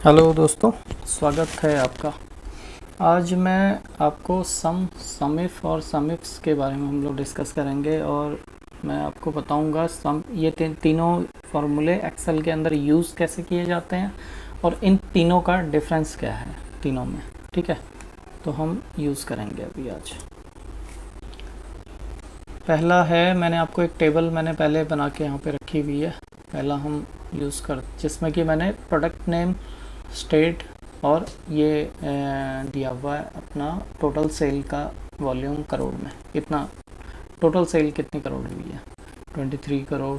Hello दोस्तों, स्वागत है आपका। आज मैं आपको सम इफ और सम इफ्स के बारे में हम लोग डिस्कस करेंगे और मैं आपको बताऊंगा ये तीनों फार्मूले एक्सेल के अंदर यूज़ कैसे किए जाते हैं और इन तीनों का डिफरेंस क्या है तीनों में। ठीक है, तो हम यूज़ करेंगे अभी आज। पहला है, मैंने आपको एक टेबल मैंने पहले बना के यहाँ पे रखी हुई है। पहला हम यूज़ कर जिसमें कि मैंने प्रोडक्ट नेम, स्टेट और ये दिया हुआ है अपना टोटल सेल का वॉल्यूम करोड़ में। कितना टोटल सेल कितनी करोड़ हुई है? 23 करोड़।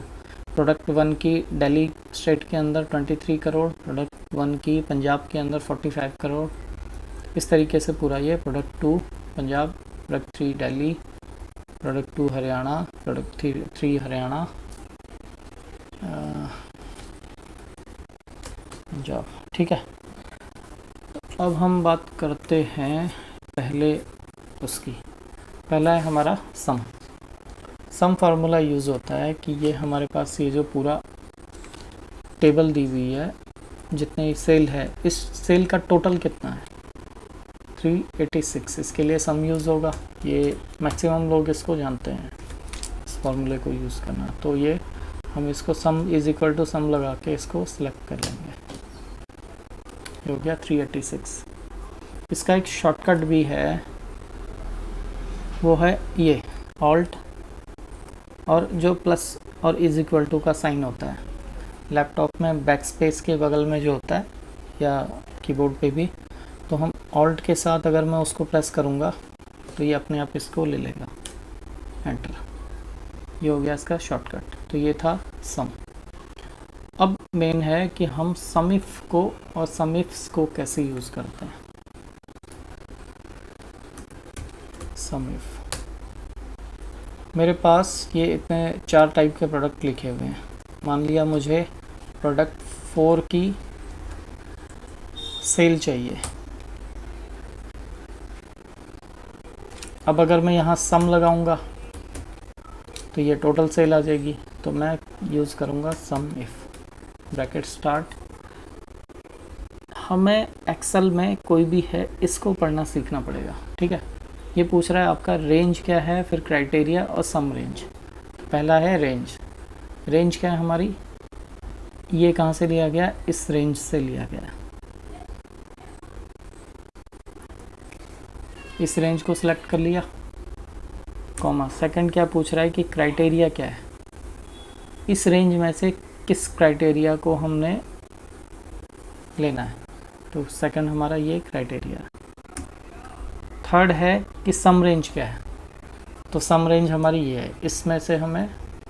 प्रोडक्ट 1 की दिल्ली स्टेट के अंदर 23 करोड़, प्रोडक्ट 1 की पंजाब के अंदर 45 करोड़। इस तरीके से पूरा ये product 2 Punjab, product 3 Delhi, product 2 Haryana, product 3 Haryana, Punjab. ठीक है, अब हम बात करते हैं पहले उसकी। पहला है हमारा सम फार्मूला यूज़ होता है कि ये हमारे पास ये जो पूरा टेबल दी हुई है, जितने सेल है, इस सेल का टोटल कितना है 386। इसके लिए सम यूज़ होगा। ये मैक्सिमम लोग इसको जानते हैं, इस फार्मूले को यूज़ करना। तो ये हम इसको सम इज़ इक्वल टू सम लगा के इसको सिलेक्ट कर लेंगे। हो गया 386। इसका एक शॉर्टकट भी है, वो है ये ऑल्ट और जो प्लस और इज इक्वल टू का साइन होता है लैपटॉप में बैक स्पेस के बगल में जो होता है या कीबोर्ड पे भी, तो हम ऑल्ट के साथ अगर मैं उसको प्रेस करूँगा तो ये अपने आप इसको ले लेगा, एंटर। ये हो गया इसका शॉर्टकट। तो ये था सम। अब मेन है कि हम सम इफ को और सम इफ्स को कैसे यूज़ करते हैं। सम इफ, मेरे पास ये इतने 4 टाइप के प्रोडक्ट लिखे हुए हैं। मान लिया मुझे प्रोडक्ट 4 की सेल चाहिए। अब अगर मैं यहाँ सम लगाऊंगा तो ये टोटल सेल आ जाएगी। तो मैं यूज़ करूँगा सम इफ, ब्रैकेट स्टार्ट। हमें एक्सेल में कोई भी है इसको पढ़ना सीखना पड़ेगा। ठीक है, ये पूछ रहा है आपका रेंज क्या है, फिर क्राइटेरिया और सम रेंज। तो पहला है रेंज। रेंज क्या है हमारी, ये कहाँ से लिया गया, इस रेंज से लिया गया। इस रेंज को सिलेक्ट कर लिया, कॉमा। सेकंड क्या पूछ रहा है कि क्राइटेरिया क्या है, इस रेंज में से किस क्राइटेरिया को हमने लेना है। तो सेकंड हमारा ये क्राइटेरिया। थर्ड है कि सम रेंज क्या है, तो सम रेंज हमारी ये है, इसमें से हमें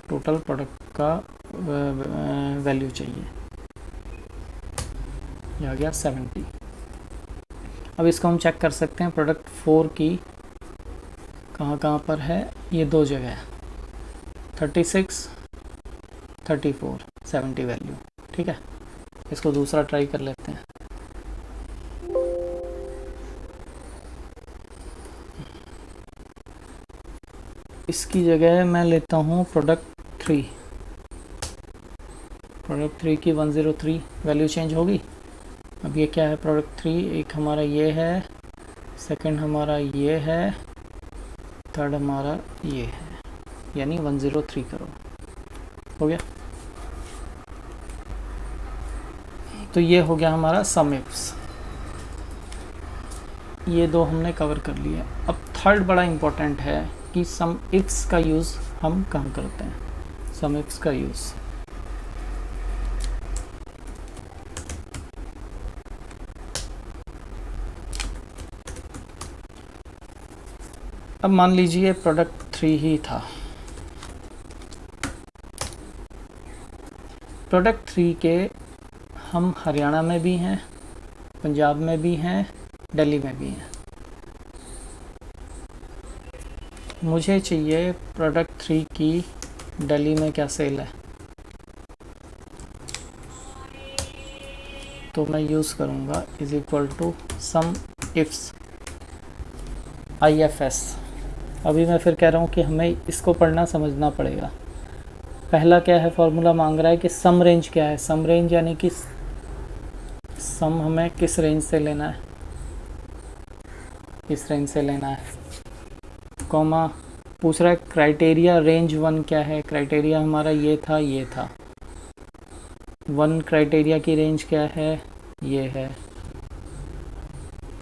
टोटल प्रोडक्ट का वैल्यू चाहिए। ये आ गया 70। अब इसको हम चेक कर सकते हैं प्रोडक्ट 4 की कहाँ पर है। ये 2 जगह है, 36, 34, 70 वैल्यू। ठीक है, इसको दूसरा ट्राई कर लेते हैं। इसकी जगह मैं लेता हूँ प्रोडक्ट 3। प्रोडक्ट 3 की 103 वैल्यू चेंज होगी। अब ये क्या है प्रोडक्ट 3, एक हमारा ये है, सेकंड हमारा ये है, थर्ड हमारा ये है, यानी 103 करोड़ हो गया। तो ये हो गया हमारा सम इफ्स। ये 2 हमने कवर कर लिया। अब थर्ड बड़ा इम्पोर्टेंट है कि सम इफ्स का यूज़ हम कहाँ करते हैं। सम इफ्स का यूज़, अब मान लीजिए प्रोडक्ट 3 ही था। प्रोडक्ट 3 के हम हरियाणा में भी हैं, पंजाब में भी हैं, दिल्ली में भी हैं। मुझे चाहिए प्रोडक्ट 3 की दिल्ली में क्या सेल है, तो मैं यूज़ करूँगा is equal to SUMIFS IFS। अभी मैं फिर कह रहा हूँ कि हमें इसको पढ़ना समझना पड़ेगा। पहला क्या है फॉर्मूला मांग रहा है कि सम रेंज क्या है। सम रेंज यानी कि सम हमें किस रेंज से लेना है, किस रेंज से लेना है, कॉमा पूछ रहा है क्राइटेरिया रेंज 1 क्या है, क्राइटेरिया हमारा ये था, ये था 1 क्राइटेरिया की रेंज क्या है, ये है,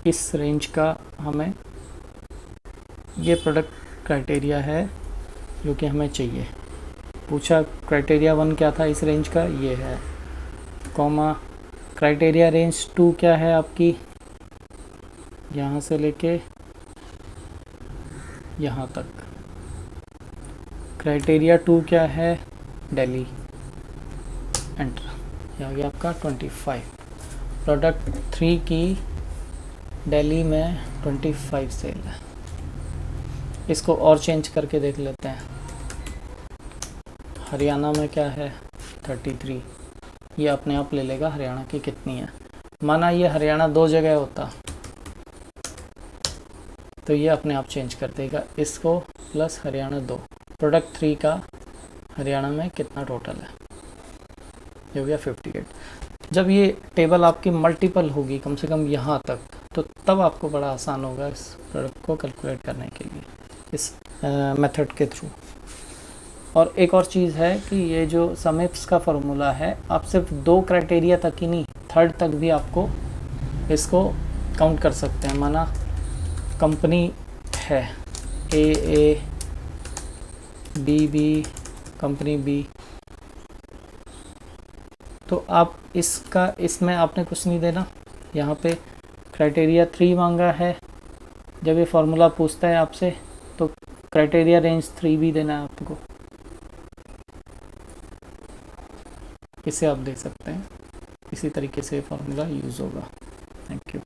इस रेंज का हमें ये प्रोडक्ट क्राइटेरिया है जो कि हमें चाहिए। पूछा क्राइटेरिया 1 क्या था इस रेंज का, ये है, कॉमा क्राइटेरिया रेंज 2 क्या है आपकी, यहाँ से लेके यहाँ तक, क्राइटेरिया 2 क्या है, दिल्ली, एंटर, ये आ गया आपका 25। प्रोडक्ट 3 की दिल्ली में 25 सेल है। इसको और चेंज करके देख लेते हैं। हरियाणा में क्या है 33, ये अपने आप ले लेगा हरियाणा की कितनी है। माना ये हरियाणा 2 जगह होता तो ये अपने आप चेंज कर देगा इसको, प्लस हरियाणा 2, प्रोडक्ट 3 का हरियाणा में कितना टोटल है, ये हो गया 58। जब ये टेबल आपकी मल्टीपल होगी कम से कम यहाँ तक, तो तब आपको बड़ा आसान होगा इस प्रोडक्ट को कैलकुलेट करने के लिए इस मेथड के थ्रू। और एक और चीज़ है कि ये जो समिप्स का फॉर्मूला है, आप सिर्फ 2 क्राइटेरिया तक ही नहीं, 3rd तक भी आपको इसको काउंट कर सकते हैं। माना कंपनी है ए, बी, कंपनी बी, तो आप इसमें आपने कुछ नहीं देना, यहाँ पे क्राइटेरिया 3 मांगा है। जब ये फार्मूला पूछता है आपसे तो क्राइटेरिया रेंज 3 भी देना है आपको, इसे आप देख सकते हैं। इसी तरीके से फार्मूला यूज़ होगा। Thank you.